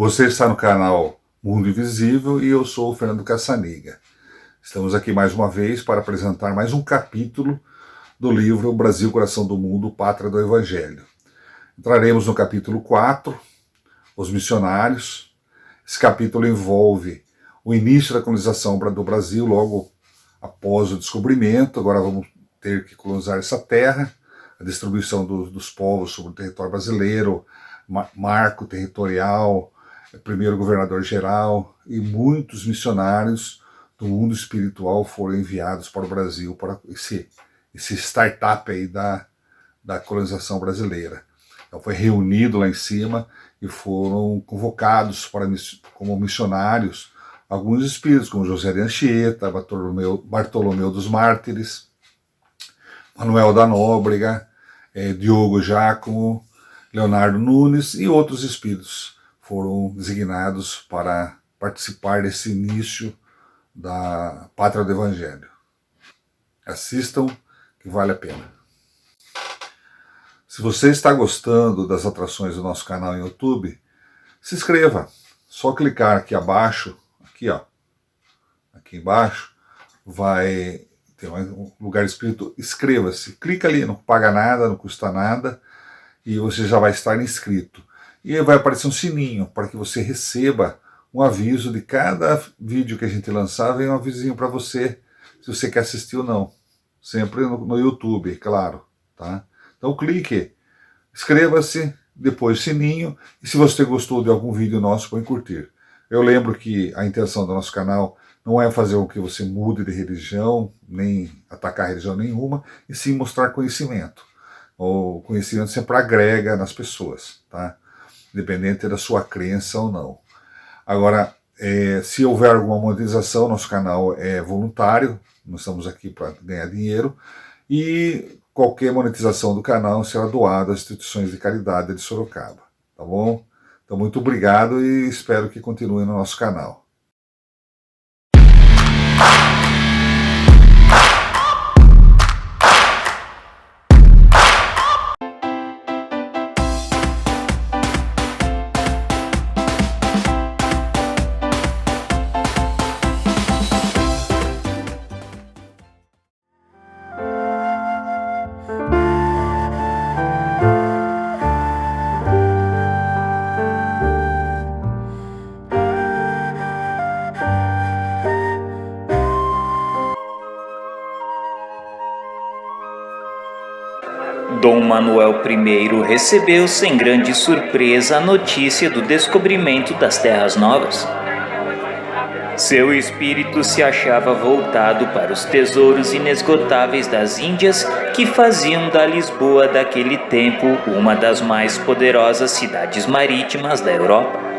Você está no canal Mundo Invisível e eu sou o Fernando Cassaniga. Estamos aqui mais uma vez para apresentar mais um capítulo do livro Brasil, Coração do Mundo, Pátria do Evangelho. Entraremos no capítulo 4, Os Missionários. Esse capítulo envolve o início da colonização do Brasil logo após o descobrimento. Agora vamos ter que colonizar essa terra, a distribuição dos povos sobre o território brasileiro, marco territorial, primeiro governador-geral, e muitos missionários do mundo espiritual foram enviados para o Brasil, para esse startup aí da colonização brasileira. Então foi reunido lá em cima e foram convocados como missionários alguns espíritos, como José de Anchieta, Bartolomeu dos Mártires, Manuel da Nóbrega, Diogo Giacomo, Leonardo Nunes e outros espíritos foram designados para participar desse início da Pátria do Evangelho. Assistam, que vale a pena. Se você está gostando das atrações do nosso canal no YouTube, se inscreva. Só clicar aqui abaixo, aqui embaixo, vai ter um lugar escrito inscreva-se. Clica ali, não paga nada, não custa nada, e você já vai estar inscrito. E vai aparecer um sininho para que você receba um aviso de cada vídeo que a gente lançar, vem um avisinho para você, se você quer assistir ou não. Sempre no YouTube, claro. Tá? Então clique, inscreva-se, depois sininho, e se você gostou de algum vídeo nosso, põe curtir. Eu lembro que a intenção do nosso canal não é fazer com que você mude de religião, nem atacar religião nenhuma, e sim mostrar conhecimento. O conhecimento sempre agrega nas pessoas, tá? Independente da sua crença ou não. Agora, se houver alguma monetização, nosso canal é voluntário, nós estamos aqui para ganhar dinheiro, e qualquer monetização do canal será doada às instituições de caridade de Sorocaba, tá bom? Então, muito obrigado e espero que continue no nosso canal. Dom Manuel I recebeu sem grande surpresa a notícia do descobrimento das terras novas. Seu espírito se achava voltado para os tesouros inesgotáveis das Índias, que faziam da Lisboa daquele tempo uma das mais poderosas cidades marítimas da Europa.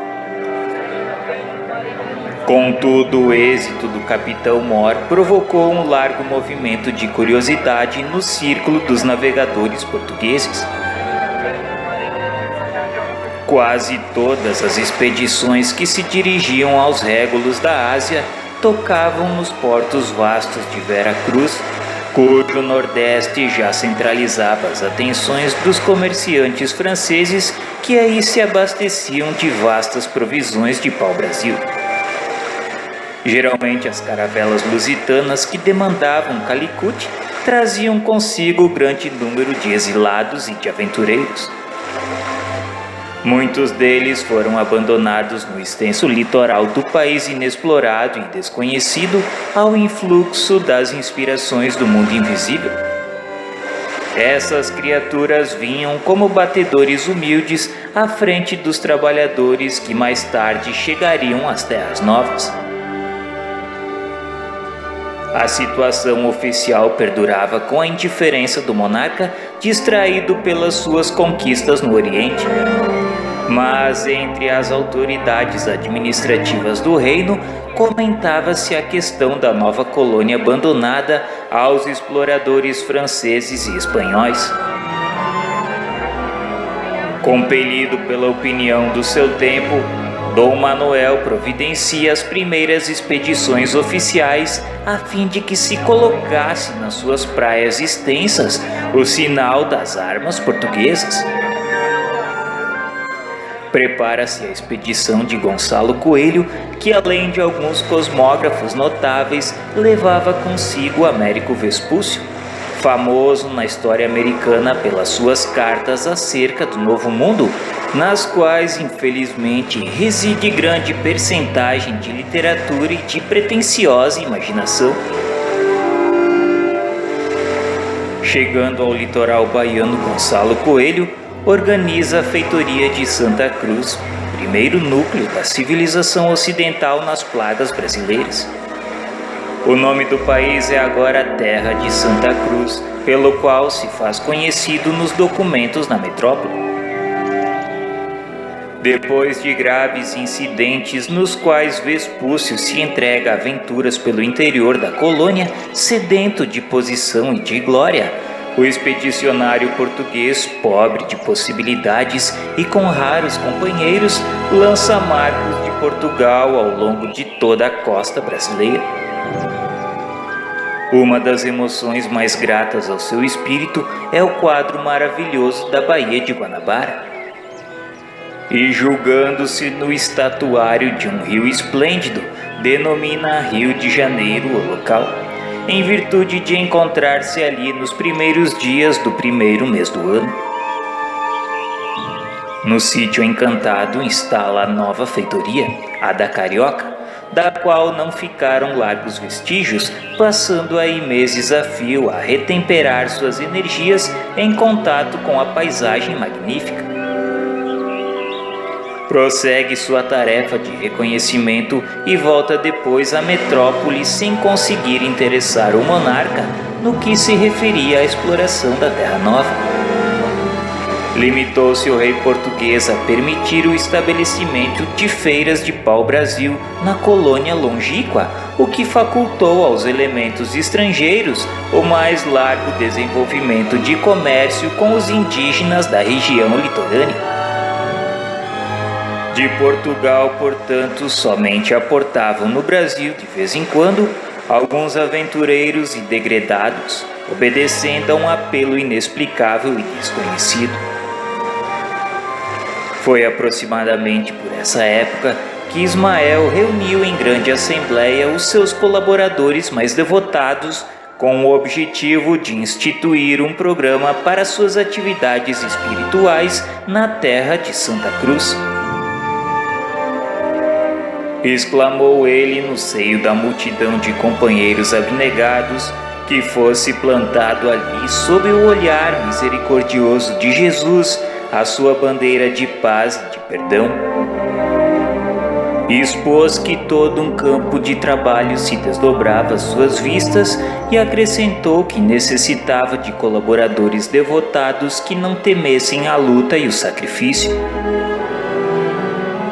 Contudo, o êxito do capitão Mor provocou um largo movimento de curiosidade no círculo dos navegadores portugueses. Quase todas as expedições que se dirigiam aos régulos da Ásia tocavam nos portos vastos de Vera Cruz, cujo nordeste já centralizava as atenções dos comerciantes franceses que aí se abasteciam de vastas provisões de pau-brasil. Geralmente as caravelas lusitanas que demandavam Calicut traziam consigo grande número de exilados e de aventureiros. Muitos deles foram abandonados no extenso litoral do país inexplorado e desconhecido ao influxo das inspirações do mundo invisível. Essas criaturas vinham como batedores humildes à frente dos trabalhadores que mais tarde chegariam às terras novas. A situação oficial perdurava com a indiferença do monarca, distraído pelas suas conquistas no Oriente. Mas entre as autoridades administrativas do reino, comentava-se a questão da nova colônia abandonada aos exploradores franceses e espanhóis. Compelido pela opinião do seu tempo, Dom Manuel providencia as primeiras expedições oficiais a fim de que se colocasse nas suas praias extensas o sinal das armas portuguesas. Prepara-se a expedição de Gonçalo Coelho, que além de alguns cosmógrafos notáveis, levava consigo Américo Vespúcio, famoso na história americana pelas suas cartas acerca do Novo Mundo, nas quais infelizmente reside grande percentagem de literatura e de pretensiosa imaginação. Chegando ao litoral baiano, Gonçalo Coelho organiza a feitoria de Santa Cruz, primeiro núcleo da civilização ocidental nas plagas brasileiras. O nome do país é agora Terra de Santa Cruz, pelo qual se faz conhecido nos documentos na metrópole. Depois de graves incidentes nos quais Vespúcio se entrega a aventuras pelo interior da colônia, sedento de posição e de glória, o expedicionário português, pobre de possibilidades e com raros companheiros, lança marcos de Portugal ao longo de toda a costa brasileira. Uma das emoções mais gratas ao seu espírito é o quadro maravilhoso da Baía de Guanabara. E julgando-se no estatuário de um rio esplêndido, denomina Rio de Janeiro o local, em virtude de encontrar-se ali nos primeiros dias do primeiro mês do ano. No sítio encantado instala a nova feitoria, a da Carioca, da qual não ficaram largos vestígios, passando aí meses a fio a retemperar suas energias em contato com a paisagem magnífica. Prossegue sua tarefa de reconhecimento e volta depois à metrópole sem conseguir interessar o monarca no que se referia à exploração da Terra Nova. Limitou-se o rei português a permitir o estabelecimento de feiras de pau-brasil na colônia longínqua, o que facultou aos elementos estrangeiros o mais largo desenvolvimento de comércio com os indígenas da região litorânea. De Portugal, portanto, somente aportavam no Brasil, de vez em quando, alguns aventureiros e degredados, obedecendo a um apelo inexplicável e desconhecido. Foi aproximadamente por essa época que Ismael reuniu em grande assembleia os seus colaboradores mais devotados com o objetivo de instituir um programa para suas atividades espirituais na terra de Santa Cruz. Exclamou ele no seio da multidão de companheiros abnegados que fosse plantado ali sob o olhar misericordioso de Jesus a sua bandeira de paz e de perdão. Expôs que todo um campo de trabalho se desdobrava às suas vistas e acrescentou que necessitava de colaboradores devotados que não temessem a luta e o sacrifício.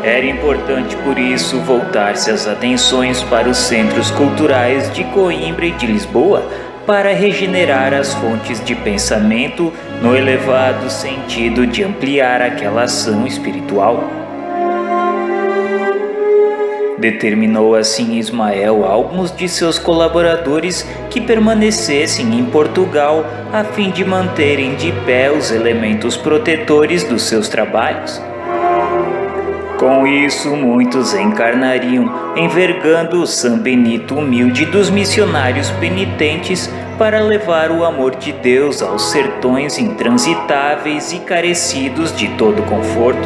Era importante, por isso, voltar-se as atenções para os centros culturais de Coimbra e de Lisboa para regenerar as fontes de pensamento no elevado sentido de ampliar aquela ação espiritual. Determinou assim Ismael a alguns de seus colaboradores que permanecessem em Portugal a fim de manterem de pé os elementos protetores dos seus trabalhos. Com isso, muitos encarnariam, envergando o São Benito humilde dos missionários penitentes para levar o amor de Deus aos sertões intransitáveis e carecidos de todo conforto.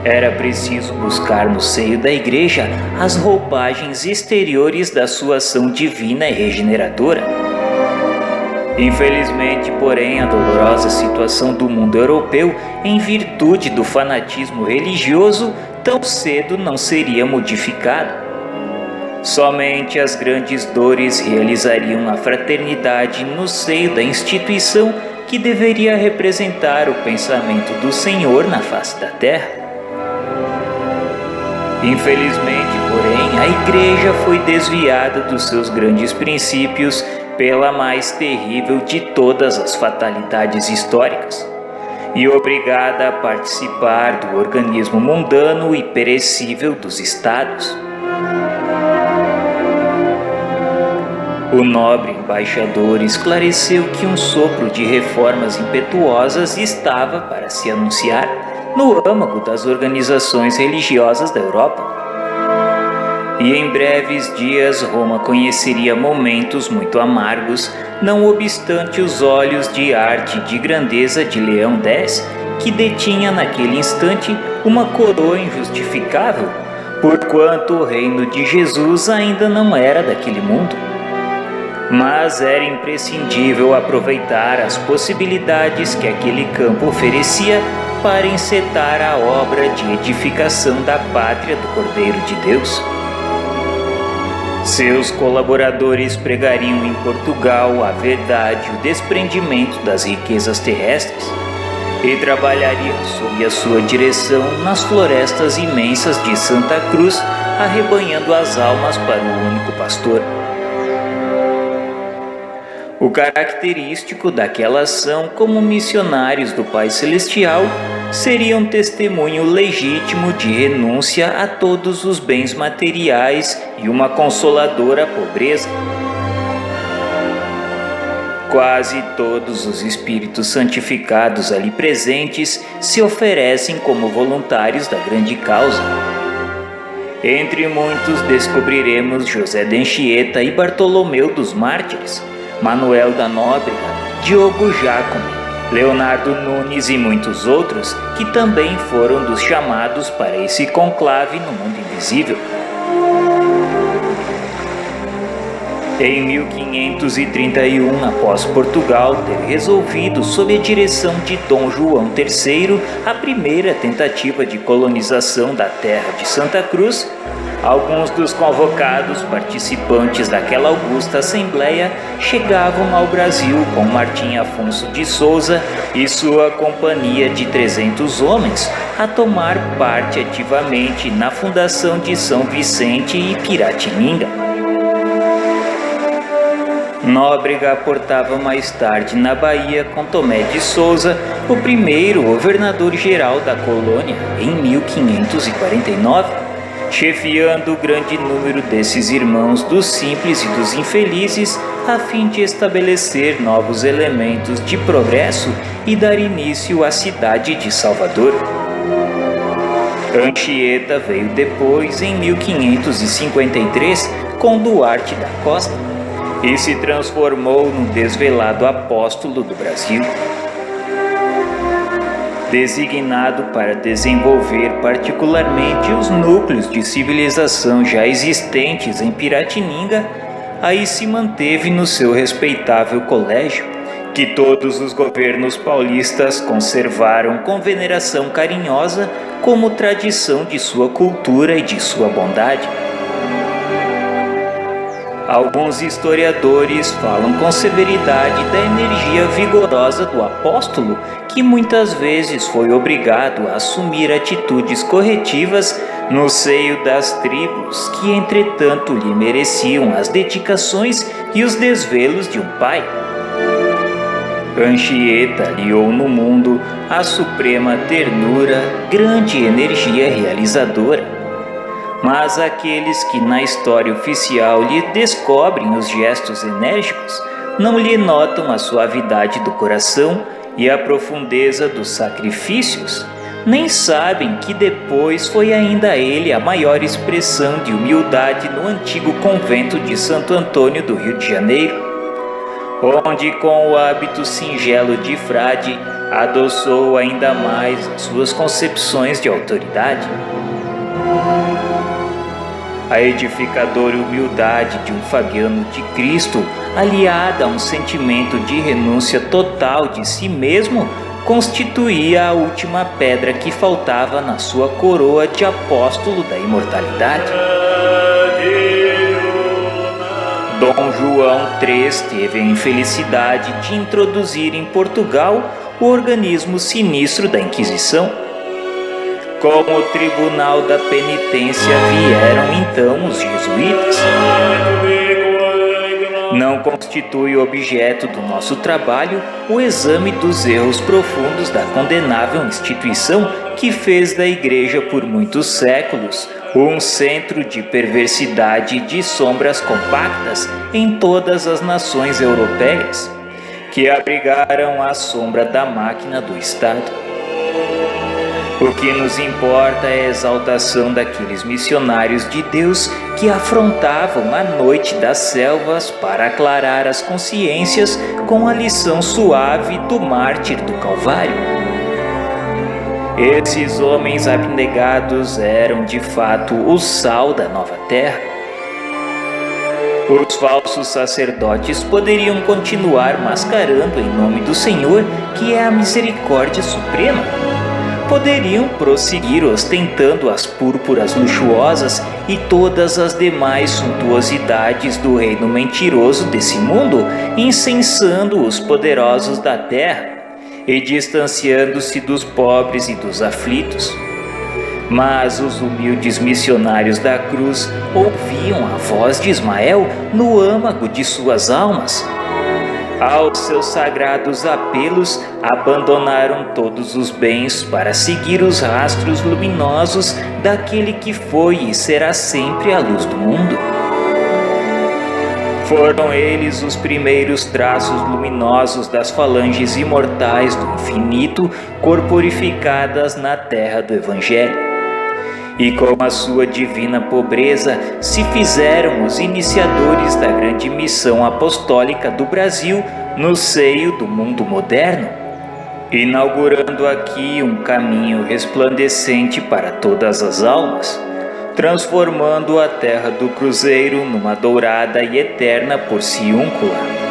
Era preciso buscar no seio da igreja as roupagens exteriores da sua ação divina e regeneradora. Infelizmente, porém, a dolorosa situação do mundo europeu, em virtude do fanatismo religioso, tão cedo não seria modificada. Somente as grandes dores realizariam a fraternidade no seio da instituição que deveria representar o pensamento do Senhor na face da terra. Infelizmente, porém, a Igreja foi desviada dos seus grandes princípios pela mais terrível de todas as fatalidades históricas, e obrigada a participar do organismo mundano e perecível dos Estados. O nobre embaixador esclareceu que um sopro de reformas impetuosas estava para se anunciar no âmago das organizações religiosas da Europa. E em breves dias Roma conheceria momentos muito amargos, não obstante os olhos de arte e de grandeza de Leão X, que detinha naquele instante uma coroa injustificável, porquanto o reino de Jesus ainda não era daquele mundo. Mas era imprescindível aproveitar as possibilidades que aquele campo oferecia para encetar a obra de edificação da pátria do Cordeiro de Deus. Seus colaboradores pregariam em Portugal a verdade e o desprendimento das riquezas terrestres e trabalhariam sob a sua direção nas florestas imensas de Santa Cruz, arrebanhando as almas para o único pastor. O característico daquela ação como missionários do Pai Celestial seria um testemunho legítimo de renúncia a todos os bens materiais e uma consoladora pobreza. Quase todos os espíritos santificados ali presentes se oferecem como voluntários da grande causa. Entre muitos descobriremos José de Anchieta e Bartolomeu dos Mártires, Manuel da Nóbrega, Diogo Jacome, Leonardo Nunes e muitos outros que também foram dos chamados para esse conclave no mundo invisível. Em 1531, após Portugal ter resolvido, sob a direção de Dom João III, a primeira tentativa de colonização da terra de Santa Cruz, alguns dos convocados participantes daquela augusta assembleia chegavam ao Brasil com Martim Afonso de Souza e sua companhia de 300 homens a tomar parte ativamente na fundação de São Vicente e Piratininga. Nóbrega aportava mais tarde na Bahia com Tomé de Souza, o primeiro governador-geral da colônia, em 1549, chefiando o grande número desses irmãos dos simples e dos infelizes, a fim de estabelecer novos elementos de progresso e dar início à cidade de Salvador. Anchieta veio depois, em 1553, com Duarte da Costa, e se transformou no desvelado apóstolo do Brasil. Designado para desenvolver particularmente os núcleos de civilização já existentes em Piratininga, aí se manteve no seu respeitável colégio, que todos os governos paulistas conservaram com veneração carinhosa como tradição de sua cultura e de sua bondade. Alguns historiadores falam com severidade da energia vigorosa do apóstolo, que muitas vezes foi obrigado a assumir atitudes corretivas no seio das tribos, que entretanto lhe mereciam as dedicações e os desvelos de um pai. Anchieta aliou no mundo a suprema ternura, grande energia realizadora. Mas aqueles que na história oficial lhe descobrem os gestos enérgicos não lhe notam a suavidade do coração e a profundeza dos sacrifícios, nem sabem que depois foi ainda ele a maior expressão de humildade no antigo convento de Santo Antônio do Rio de Janeiro, onde com o hábito singelo de frade adoçou ainda mais suas concepções de autoridade. A edificadora humildade de um Fabiano de Cristo, aliada a um sentimento de renúncia total de si mesmo, constituía a última pedra que faltava na sua coroa de apóstolo da imortalidade. Dom João III teve a infelicidade de introduzir em Portugal o organismo sinistro da Inquisição. Como tribunal da penitência vieram então os jesuítas. Não constitui objeto do nosso trabalho o exame dos erros profundos da condenável instituição que fez da Igreja por muitos séculos um centro de perversidade e de sombras compactas em todas as nações europeias, que abrigaram a sombra da máquina do Estado. O que nos importa é a exaltação daqueles missionários de Deus que afrontavam a noite das selvas para aclarar as consciências com a lição suave do mártir do Calvário. Esses homens abnegados eram de fato o sal da nova terra. Os falsos sacerdotes poderiam continuar mascarando em nome do Senhor, que é a misericórdia suprema. Poderiam prosseguir ostentando as púrpuras luxuosas e todas as demais suntuosidades do reino mentiroso desse mundo, incensando os poderosos da terra e distanciando-se dos pobres e dos aflitos. Mas os humildes missionários da cruz ouviam a voz de Ismael no âmago de suas almas. Aos seus sagrados apelos, abandonaram todos os bens para seguir os rastros luminosos daquele que foi e será sempre a luz do mundo. Foram eles os primeiros traços luminosos das falanges imortais do infinito corporificadas na terra do Evangelho. E com a sua divina pobreza se fizeram os iniciadores da grande missão apostólica do Brasil no seio do mundo moderno, inaugurando aqui um caminho resplandecente para todas as almas, transformando a terra do Cruzeiro numa dourada e eterna porciúncula.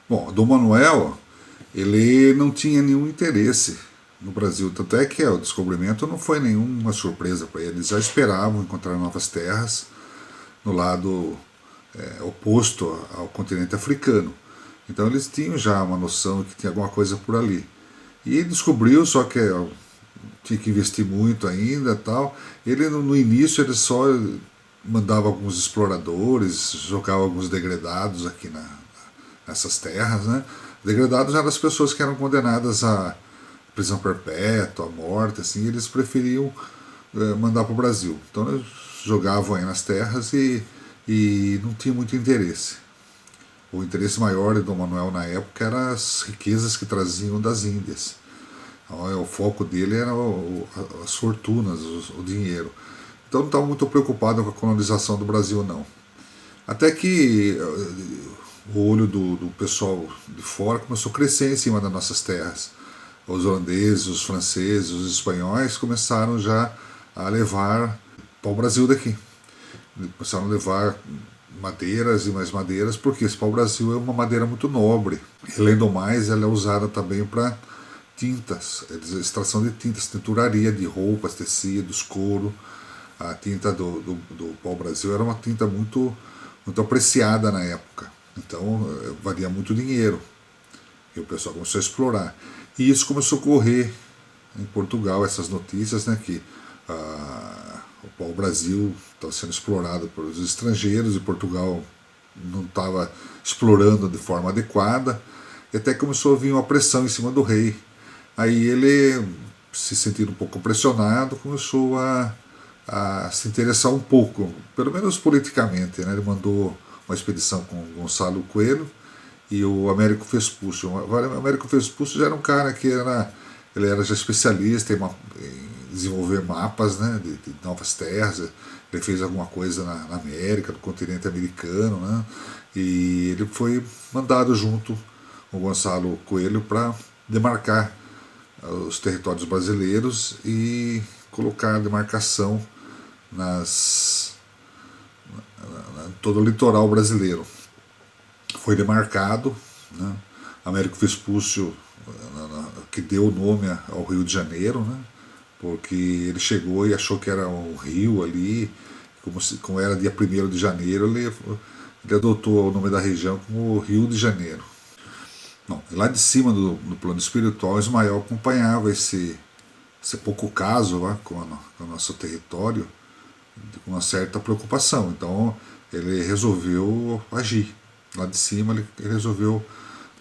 Bom, Dom Manuel, ele não tinha nenhum interesse no Brasil, tanto é que o descobrimento não foi nenhuma surpresa para ele. Eles já esperavam encontrar novas terras no lado oposto ao continente africano. Então eles tinham já uma noção de que tinha alguma coisa por ali. E ele descobriu, só que tinha que investir muito ainda tal. Ele no início ele só mandava alguns exploradores, jogava alguns degredados aqui nessas terras, né? Degradados eram as pessoas que eram condenadas a prisão perpétua, a morte, assim, eles preferiam mandar para o Brasil. Então eles jogavam aí nas terras e não tinha muito interesse. O interesse maior de Dom Manuel na época eram as riquezas que traziam das Índias. Então, o foco dele era as fortunas, o dinheiro. Então não estava muito preocupado com a colonização do Brasil, não. Até que o olho do pessoal de fora começou a crescer em cima das nossas terras. Os holandeses, os franceses, os espanhóis começaram já a levar para o Brasil daqui. Começaram a levar madeiras e mais madeiras, porque esse pau-brasil é uma madeira muito nobre. E, além do mais, ela é usada também para tintas, extração de tintas, tinturaria de roupas, tecidos, couro. A tinta do pau-brasil era uma tinta muito, muito apreciada na época. Então, valia muito dinheiro. E o pessoal começou a explorar. E isso começou a correr em Portugal, essas notícias, né, que o pau-brasil estava sendo explorado pelos estrangeiros e Portugal não estava explorando de forma adequada. E até começou a vir uma pressão em cima do rei. Aí ele, se sentindo um pouco pressionado, começou a se interessar um pouco, pelo menos politicamente, né? Ele mandou uma expedição com Gonçalo Coelho e o Américo Vespucci. O Américo Vespucci já era um cara que ele era já especialista em desenvolver mapas, né, de novas terras. Ele fez alguma coisa na América, no continente americano, né, e ele foi mandado junto com o Gonçalo Coelho para demarcar os territórios brasileiros e colocar a demarcação em todo o litoral brasileiro. Foi demarcado, né? Américo Vespucci, que deu o nome ao Rio de Janeiro, né? Porque ele chegou e achou que era um rio ali, como era dia 1º de janeiro, ele adotou o nome da região como Rio de Janeiro. Bom, lá de cima do plano espiritual, Ismael acompanhava esse esse pouco caso lá com o nosso território, com uma certa preocupação. Então ele resolveu agir. Lá de cima ele resolveu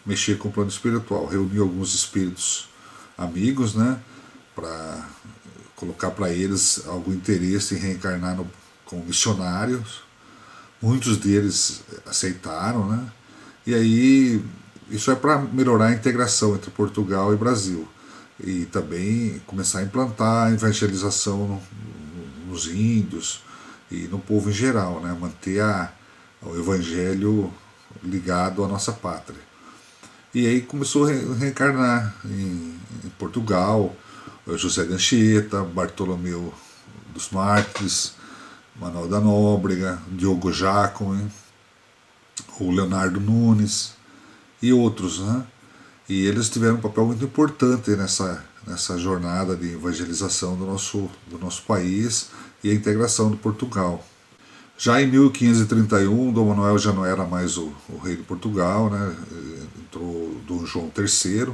mexer com o plano espiritual, reuniu alguns espíritos amigos, né, para colocar para eles algum interesse em reencarnar como missionários. Muitos deles aceitaram, né? E aí isso é para melhorar a integração entre Portugal e Brasil e também começar a implantar a evangelização nos índios e no povo em geral, né? Manter o evangelho ligado à nossa pátria. E aí começou a reencarnar em Portugal, José de Anchieta, Bartolomeu dos Mártires, Manuel da Nóbrega, Diogo Giacomo, o Leonardo Nunes e outros, né? E eles tiveram um papel muito importante nessa jornada de evangelização do nosso país e a integração de Portugal. Já em 1531, Dom Manuel já não era mais o rei de Portugal, né? Entrou Dom João III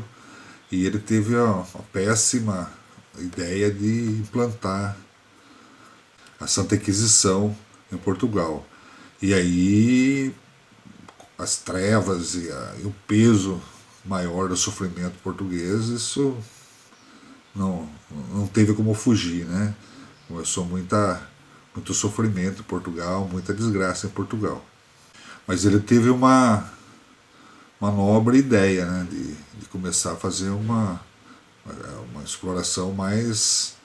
e ele teve a péssima ideia de implantar a Santa Inquisição em Portugal. E aí as trevas e o peso maior do sofrimento português, isso não teve como fugir, né? Começou muito sofrimento em Portugal, muita desgraça em Portugal. Mas ele teve uma nobre ideia, né, de começar a fazer uma exploração mais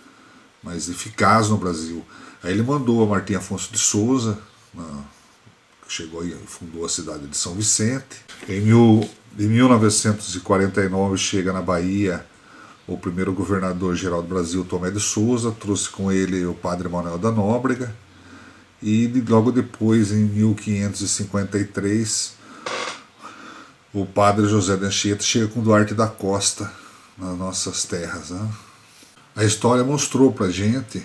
eficaz no Brasil. Aí ele mandou a Martim Afonso de Souza, que chegou e fundou a cidade de São Vicente. Em 1949 chega na Bahia o primeiro governador-geral do Brasil, Tomé de Souza, trouxe com ele o padre Manuel da Nóbrega, e logo depois, em 1553, o padre José de Anchieta chega com Duarte da Costa nas nossas terras, né? A história mostrou para a gente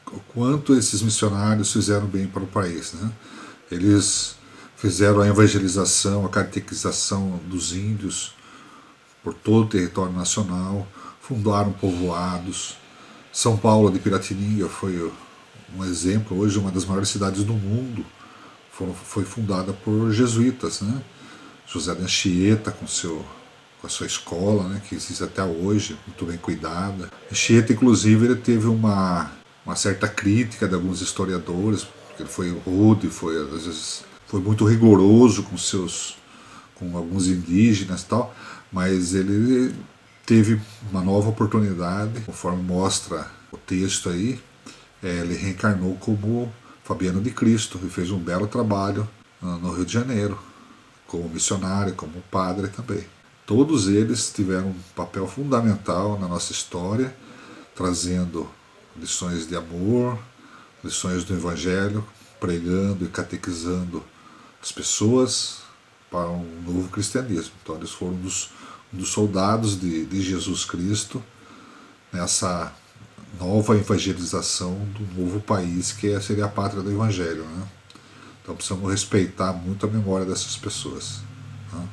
o quanto esses missionários fizeram bem para o país, né? Eles fizeram a evangelização, a catequização dos índios por todo o território nacional, fundaram povoados. São Paulo de Piratininga foi um exemplo, hoje uma das maiores cidades do mundo, foi fundada por jesuítas, né? José de Anchieta com a sua escola, né, que existe até hoje, muito bem cuidada. Anchieta, inclusive, ele teve uma certa crítica de alguns historiadores, porque ele foi rude, às vezes foi muito rigoroso com alguns indígenas e tal, mas ele teve uma nova oportunidade, conforme mostra o texto aí, ele reencarnou como Fabiano de Cristo e fez um belo trabalho no Rio de Janeiro, como missionário, como padre também. Todos eles tiveram um papel fundamental na nossa história, trazendo lições de amor, lições do Evangelho, pregando e catequizando as pessoas para um novo cristianismo. Então eles foram um dos soldados de Jesus Cristo nessa nova evangelização do novo país que seria a pátria do Evangelho, né? Então precisamos respeitar muito a memória dessas pessoas, né?